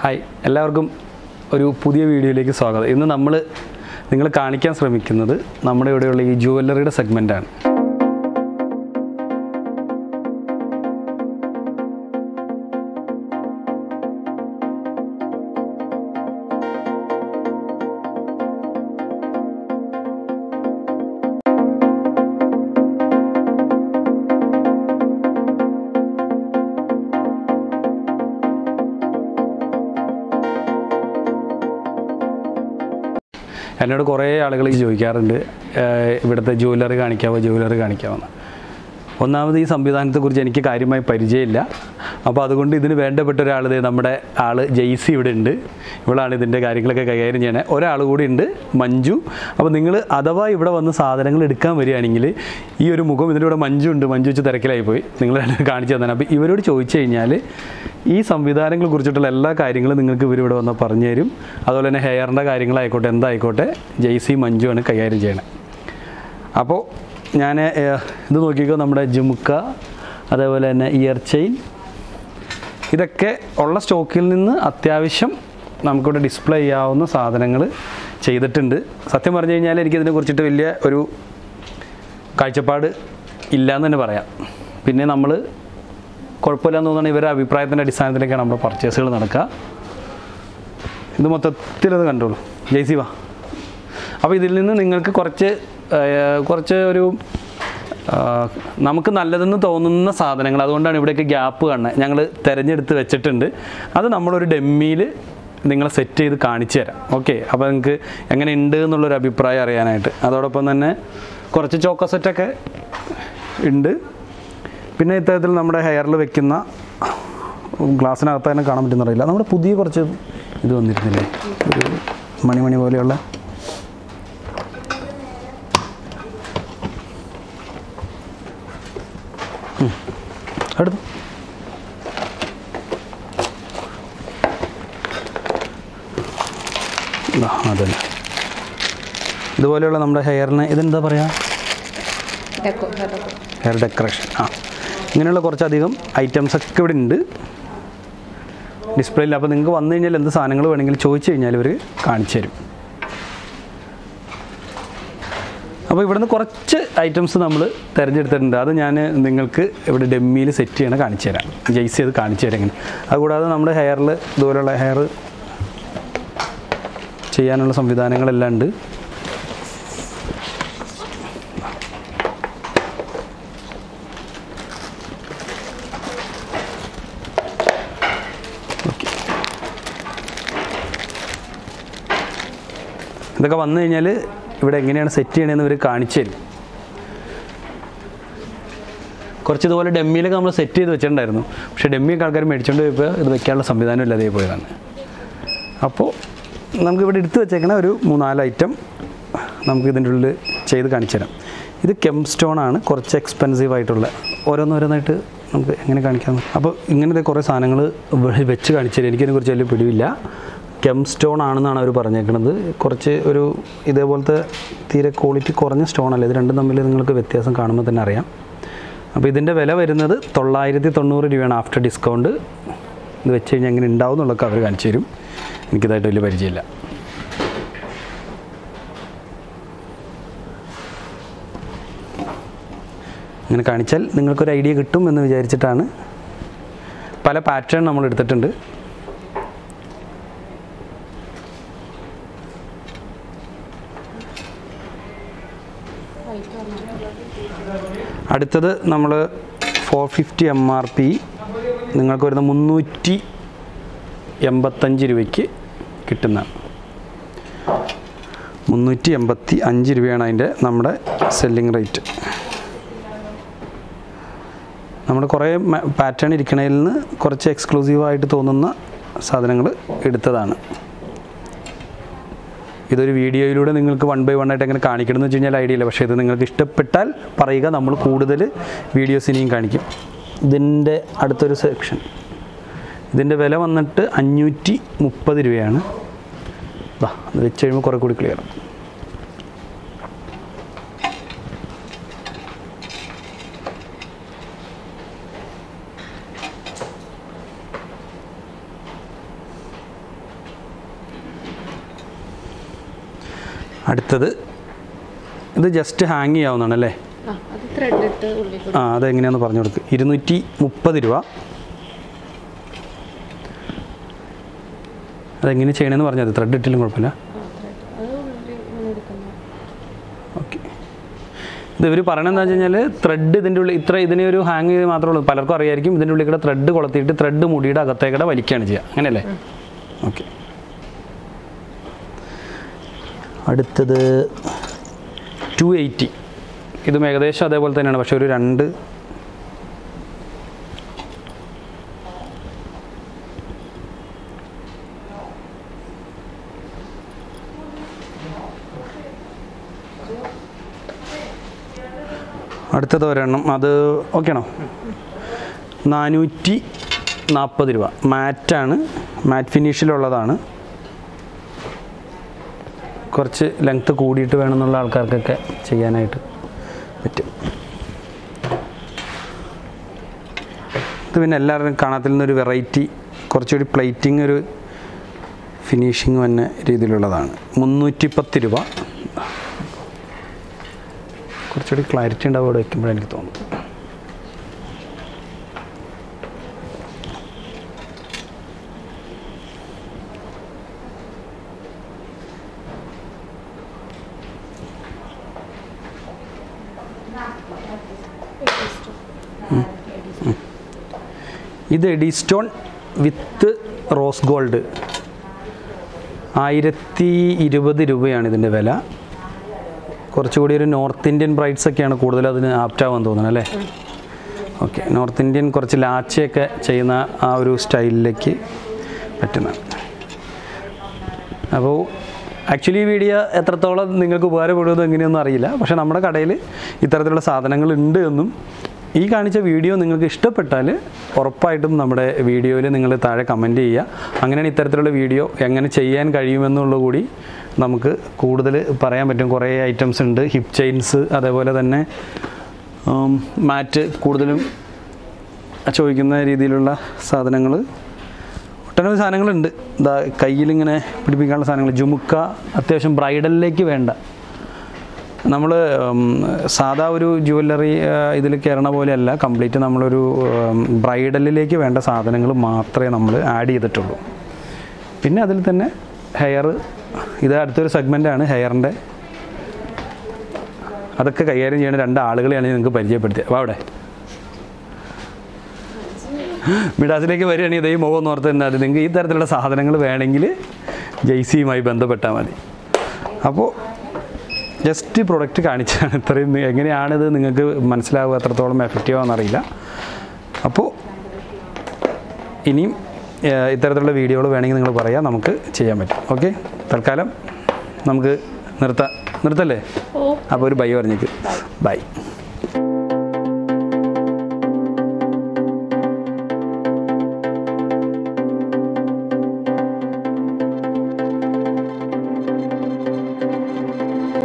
Hi എല്ലാവർക്കും ഒരു പുതിയ വീഡിയോയിലേക്ക് സ്വാഗതം. ഇന്ന് നമ്മൾ നിങ്ങൾ കാണിക്കാൻ ശ്രമിക്കുന്നത് നമ്മുടെ ഇവിടെയുള്ള ഈ ജുവല്ലറിയുടെ സെഗ്മെൻ്റാണ്. എന്നോട് കുറേ ആളുകൾ ചോദിക്കാറുണ്ട് ഇവിടുത്തെ ജുവല്ലറി കാണിക്കാമെന്ന്. ഒന്നാമത് ഈ സംവിധാനത്തെക്കുറിച്ച് എനിക്ക് കാര്യമായി പരിചയമില്ല. അപ്പോൾ അതുകൊണ്ട് ഇതിന് വേണ്ടപ്പെട്ട ഒരാൾ നമ്മുടെ ആൾ ജെയ്സി ഇവിടെ ഉണ്ട്. ഇവളാണ് ഇതിൻ്റെ കാര്യങ്ങളൊക്കെ കൈകാര്യം ചെയ്യണേ. ഒരാൾ കൂടി ഉണ്ട്, മഞ്ജു. അപ്പോൾ നിങ്ങൾ അഥവാ ഇവിടെ വന്ന് സാധനങ്ങൾ എടുക്കാൻ വരികയാണെങ്കിൽ ഈ ഒരു മുഖം ഇതിൻ്റെ കൂടെ മഞ്ജു ഉണ്ട്. മഞ്ജു വെച്ച് തിരക്കിലായിപ്പോയി. നിങ്ങൾ കാണിച്ചു തന്നെ. അപ്പോൾ ഇവരോട് ചോദിച്ചു കഴിഞ്ഞാൽ ഈ സംവിധാനങ്ങളെ കുറിച്ചിട്ടുള്ള എല്ലാ കാര്യങ്ങളും നിങ്ങൾക്ക് ഇവരിവിടെ വന്ന് പറഞ്ഞു തരും. അതുപോലെ തന്നെ ഹെയറിൻ്റെ കാര്യങ്ങളായിക്കോട്ടെ എന്തായിക്കോട്ടെ ജെയ്സി മഞ്ജുവാണ് കൈകാര്യം ചെയ്യണത്. അപ്പോൾ ഞാൻ ഇത് നോക്കിക്കോ, നമ്മുടെ ജുമുക്ക, അതേപോലെ തന്നെ ഇയർ ചെയിൻ, ഇതൊക്കെ ഉള്ള സ്റ്റോക്കിൽ നിന്ന് അത്യാവശ്യം നമുക്കിവിടെ ഡിസ്പ്ലേ ചെയ്യാവുന്ന സാധനങ്ങൾ ചെയ്തിട്ടുണ്ട്. സത്യം പറഞ്ഞു കഴിഞ്ഞാൽ എനിക്കിതിനെക്കുറിച്ചിട്ട് വലിയ ഒരു കാഴ്ചപ്പാട് ഇല്ലയെന്ന് തന്നെ പറയാം. പിന്നെ നമ്മൾ കുഴപ്പമില്ലെന്ന് തോന്നുന്നത് ഇവരുടെ അഭിപ്രായത്തിൻ്റെ അടിസ്ഥാനത്തിലേക്കാണ് നമ്മുടെ പർച്ചേസുകൾ നടക്കുക. ഇത് മൊത്തത്തിലത് കണ്ടോളൂ. ജെയ്സി വാ. അപ്പോൾ ഇതിൽ നിന്ന് നിങ്ങൾക്ക് കുറച്ച് ഒരു നമുക്ക് നല്ലതെന്ന് തോന്നുന്ന സാധനങ്ങൾ, അതുകൊണ്ടാണ് ഇവിടേക്ക് ഗ്യാപ്പ് കാണുന്നത്, ഞങ്ങൾ തിരഞ്ഞെടുത്ത് വെച്ചിട്ടുണ്ട്. അത് നമ്മളൊരു ഡെമ്മിയിൽ നിങ്ങളെ സെറ്റ് ചെയ്ത് കാണിച്ചു തരാം. ഓക്കെ, അപ്പോൾ നിങ്ങൾക്ക് എങ്ങനെ ഉണ്ട് എന്നുള്ളൊരു അഭിപ്രായം അറിയാനായിട്ട്. അതോടൊപ്പം തന്നെ കുറച്ച് ചോക്കോ സെറ്റൊക്കെ ഉണ്ട്. പിന്നെ ഇത്തരത്തിൽ നമ്മുടെ ഹെയറിൽ വെക്കുന്ന ഗ്ലാസ്സിനകത്ത് തന്നെ കാണാൻ പറ്റുന്നറിയില്ല, നമ്മുടെ പുതിയ കുറച്ച് ഇത് വന്നിരുന്നില്ലേ, ഒരു മണി പോലെയുള്ള അടുത്ത് അതല്ല, ഇതുപോലെയുള്ള നമ്മുടെ ഹെയറിന് ഇതെന്താ പറയുക, ഹെയർ ഡെക്കറേഷൻ. ഇങ്ങനെയുള്ള കുറച്ചധികം ഐറ്റംസൊക്കെ ഇവിടെ ഉണ്ട് ഡിസ്പ്ലേയിൽ. അപ്പോൾ നിങ്ങൾക്ക് വന്നു കഴിഞ്ഞാൽ എന്ത് സാധനങ്ങൾ വേണമെങ്കിലും ചോദിച്ചു കഴിഞ്ഞാൽ ഇവർ കാണിച്ചു തരും. അപ്പോൾ ഇവിടുന്ന് കുറച്ച് ഐറ്റംസ് നമ്മൾ തിരഞ്ഞെടുത്തിട്ടുണ്ട്. അത് ഞാൻ നിങ്ങൾക്ക് ഇവിടെ ഡെമ്മിയിൽ സെറ്റ് ചെയ്യണം, കാണിച്ചു തരാം. ജെയ്സി അത് കാണിച്ചു തരാം ഇങ്ങനെ. അതുകൂടാതെ നമ്മുടെ ഹെയറിൽ ഇതുപോലെയുള്ള ഹെയർ ചെയ്യാനുള്ള സംവിധാനങ്ങളെല്ലാം ഉണ്ട്. ഇതൊക്കെ വന്നു കഴിഞ്ഞാൽ ഇവിടെ എങ്ങനെയാണ് സെറ്റ് ചെയ്യണമെന്ന് ഇവർ കാണിച്ചു തരും. കുറച്ച് ഇതുപോലെ ഡെമ്മിയിലൊക്കെ നമ്മൾ സെറ്റ് ചെയ്ത് വെച്ചിട്ടുണ്ടായിരുന്നു. പക്ഷേ ഡെമ്മിയൊക്കെ ആൾക്കാർ മേടിച്ചുകൊണ്ട് പോയപ്പോൾ ഇത് വെക്കാനുള്ള സംവിധാനം ഇല്ലാതെ പോയതാണ്. അപ്പോൾ നമുക്കിവിടെ എടുത്ത് വെച്ചേക്കണ ഒരു 3-4 ഐറ്റം നമുക്ക് ഇതിൻ്റെ ഉള്ളിൽ ചെയ്ത് കാണിച്ചു തരാം. ഇത് കെം സ്റ്റോണാണ്, കുറച്ച് എക്സ്പെൻസീവ് ആയിട്ടുള്ള. ഓരോന്നോരോന്നായിട്ട് നമുക്ക് എങ്ങനെ കാണിക്കാം. അപ്പോൾ ഇങ്ങനത്തെ കുറേ സാധനങ്ങൾ വെച്ച് കാണിച്ചു തരാം. എനിക്കതിനെക്കുറിച്ച് വലിയ പിടിവില്ല. കെം സ്റ്റോൺ ആണെന്നാണ് അവർ പറഞ്ഞേക്കുന്നത്. കുറച്ച് ഒരു ഇതേപോലത്തെ തീരെ ക്വാളിറ്റി കുറഞ്ഞ സ്റ്റോണല്ല. ഇത് രണ്ടും തമ്മിൽ നിങ്ങൾക്ക് വ്യത്യാസം കാണുമ്പോൾ തന്നെ അറിയാം. അപ്പോൾ ഇതിൻ്റെ വില വരുന്നത് 990 രൂപയാണ് ആഫ്റ്റർ ഡിസ്കൗണ്ട്. ഇത് വെച്ച് കഴിഞ്ഞാൽ എങ്ങനെ ഉണ്ടാവും എന്നുള്ളതൊക്കെ അവർ കാണിച്ചു തരും. എനിക്കിതായിട്ട് വലിയ പരിചയമില്ല. അങ്ങനെ കാണിച്ചാൽ നിങ്ങൾക്കൊരു ഐഡിയ കിട്ടും എന്ന് വിചാരിച്ചിട്ടാണ്. പല പാറ്റേൺ നമ്മൾ എടുത്തിട്ടുണ്ട്. അടുത്തത് നമ്മൾ 450 MRP നിങ്ങൾക്ക് വരുന്ന 385 രൂപയ്ക്ക് കിട്ടുന്നതാണ്. 385 രൂപയാണ് അതിൻ്റെ നമ്മുടെ സെല്ലിംഗ് റേറ്റ്. നമ്മുടെ കുറേ പാറ്റേൺ ഇരിക്കണതിൽ നിന്ന് കുറച്ച് എക്സ്ക്ലൂസീവായിട്ട് തോന്നുന്ന സാധനങ്ങൾ എടുത്തതാണ്. ഇതൊരു വീഡിയോയിലൂടെ നിങ്ങൾക്ക് 1 by 1 ആയിട്ട് എങ്ങനെ കാണിക്കണമെന്ന് വെച്ച് കഴിഞ്ഞാൽ ഐഡിയ ഇല്ല. പക്ഷേ ഇത് നിങ്ങൾക്ക് ഇഷ്ടപ്പെട്ടാൽ പറയുക, നമ്മൾ കൂടുതൽ വീഡിയോസ് ഇനിയും കാണിക്കും. ഇതിൻ്റെ അടുത്തൊരു സെക്ഷൻ, ഇതിൻ്റെ വില വന്നിട്ട് 530 രൂപയാണ്. അത് വെച്ച് കഴിയുമ്പോൾ കുറേ കൂടി ക്ലിയർ. അടുത്തത് ഇത് ജസ്റ്റ് ഹാങ് ചെയ്യാവുന്നതാണല്ലേ? അതെങ്ങനെയാണെന്ന് പറഞ്ഞു കൊടുക്ക്. 230 രൂപ. അതെങ്ങനെ ചെയ്യണമെന്ന് പറഞ്ഞാൽ മതി. ത്രെഡ് ഇട്ടിലും കുഴപ്പമില്ല. ഓക്കെ. ഇത് ഇവർ പറയണത് എന്താ വെച്ച് കഴിഞ്ഞാൽ ത്രെഡ് ഇതിൻ്റെ ഉള്ളിൽ ഇതിനെ ഒരു ഹാങ് ചെയ്ത് മാത്രമേ ഉള്ളൂ. പലർക്കും അറിയായിരിക്കും. ഇതിൻ്റെ ഉള്ളിൽ കൂടെ ത്രെഡ് കൊളുത്തിയിട്ട് ത്രെഡ് മുടിയുടെ അകത്തേക്കൂടെ വലിക്കുകയാണ് ചെയ്യുക. അങ്ങനെയല്ലേ? ഓക്കെ. അടുത്തത് 280. ഇതും ഏകദേശം അതേപോലെ തന്നെയാണ്. പക്ഷേ ഒരു 2 അടുത്തത് ഒരെണ്ണം. അത് ഓക്കെ ആണോ? 440 രൂപ. മാറ്റാണ്, മാറ്റ് ഫിനിഷിലുള്ളതാണ്. കുറച്ച് ലെങ്ത്ത് കൂടിയിട്ട് വേണമെന്നുള്ള ആൾക്കാർക്കൊക്കെ ചെയ്യാനായിട്ട് പറ്റും. ഇത് പിന്നെ എല്ലാവരും കാണാത്തിൽ നിന്നൊരു വെറൈറ്റി, കുറച്ചുകൂടി പ്ലേറ്റിംഗ്, ഒരു ഫിനിഷിങ് വന്ന രീതിയിലുള്ളതാണ്. 310 രൂപ. കുറച്ചുകൂടി ക്ലാരിറ്റി ഉണ്ടാവും അവിടെ വയ്ക്കുമ്പോഴെനിക്ക് എനിക്ക് തോന്നുന്നു. ഇത് AD stone with rose gold. 1020 രൂപയാണ് ഇതിൻ്റെ വില. കുറച്ചുകൂടി ഒരു നോർത്ത് ഇന്ത്യൻ ബ്രൈഡ്സൊക്കെയാണ് കൂടുതൽ അതിന് ആപ്റ്റാവാൻ തോന്നുന്നത് അല്ലേ? ഓക്കെ. നോർത്ത് ഇന്ത്യൻ കുറച്ച് ലാച്ചയൊക്കെ ചെയ്യുന്ന ആ ഒരു സ്റ്റൈലിലേക്ക് പറ്റുന്നതാണ്. അപ്പോൾ ആക്ച്വലി ഈ വീഡിയോ എത്രത്തോളം നിങ്ങൾക്ക് ഉപകാരപ്പെടുമെന്ന് എങ്ങനെയൊന്നും അറിയില്ല. പക്ഷേ നമ്മുടെ കടയിൽ ഇത്തരത്തിലുള്ള സാധനങ്ങൾ ഉണ്ട് എന്നും ഈ കാണിച്ച വീഡിയോ നിങ്ങൾക്ക് ഇഷ്ടപ്പെട്ടാൽ ഉറപ്പായിട്ടും നമ്മുടെ വീഡിയോയിൽ നിങ്ങൾ താഴെ കമൻറ്റ് ചെയ്യുക. അങ്ങനെയാണ് ഇത്തരത്തിലുള്ള വീഡിയോ എങ്ങനെ ചെയ്യാൻ കഴിയുമെന്നുള്ള കൂടി നമുക്ക് കൂടുതൽ പറയാൻ പറ്റും. കുറേ ഐറ്റംസ് ഉണ്ട്. ഹിപ്പ് ചെയിൻസ്, അതേപോലെ തന്നെ മാറ്റ്, കൂടുതലും ചോദിക്കുന്ന രീതിയിലുള്ള സാധനങ്ങൾ, ഒട്ടനവധി സാധനങ്ങളുണ്ട്. ഇതാ കയ്യിലിങ്ങനെ പിടിപ്പിക്കാനുള്ള സാധനങ്ങൾ, ജുമുക്ക, അത്യാവശ്യം ബ്രൈഡലിലേക്ക് വേണ്ട, നമ്മൾ സാധാ ഒരു ജുവല്ലറി ഇതിൽ കയറണ പോലെയല്ല, കംപ്ലീറ്റ് നമ്മളൊരു ബ്രൈഡലിലേക്ക് വേണ്ട സാധനങ്ങൾ മാത്രമേ നമ്മൾ ആഡ് ചെയ്തിട്ടുള്ളൂ. പിന്നെ അതിൽ തന്നെ ഹെയർ, ഇത് അടുത്തൊരു സെഗ്മെൻറ്റാണ് ഹെയറിൻ്റെ. അതൊക്കെ കൈകാര്യം ചെയ്യുന്ന 2 ആളുകളെയാണ് നിങ്ങൾക്ക് പരിചയപ്പെടുത്തിയത്. അപ്പോൾ അവിടെ മിഡാസിലേക്ക് വരികയാണെങ്കിൽ ഇതേ മുഖം ഓർത്ത് തന്നെ അത് നിങ്ങൾക്ക് ഈ തരത്തിലുള്ള സാധനങ്ങൾ വേണമെങ്കിൽ ജെയ്സിയുമായി ബന്ധപ്പെട്ടാൽ മതി. അപ്പോൾ ജസ്റ്റ് പ്രൊഡക്റ്റ് കാണിച്ചാണ്. ഇത്രയും എങ്ങനെയാണിത് നിങ്ങൾക്ക് മനസ്സിലാവുക, എത്രത്തോളം എഫക്റ്റീവ് ആണെന്നറിയില്ല. അപ്പോൾ ഇനിയും ഇത്തരത്തിലുള്ള വീഡിയോകൾ വേണമെങ്കിൽ നിങ്ങൾ പറയാം, നമുക്ക് ചെയ്യാൻ പറ്റും. ഓക്കെ, തൽക്കാലം നമുക്ക് നിർത്തല്ലേ? അപ്പോൾ ഒരു ബൈ പറഞ്ഞേക്ക്. ബൈ.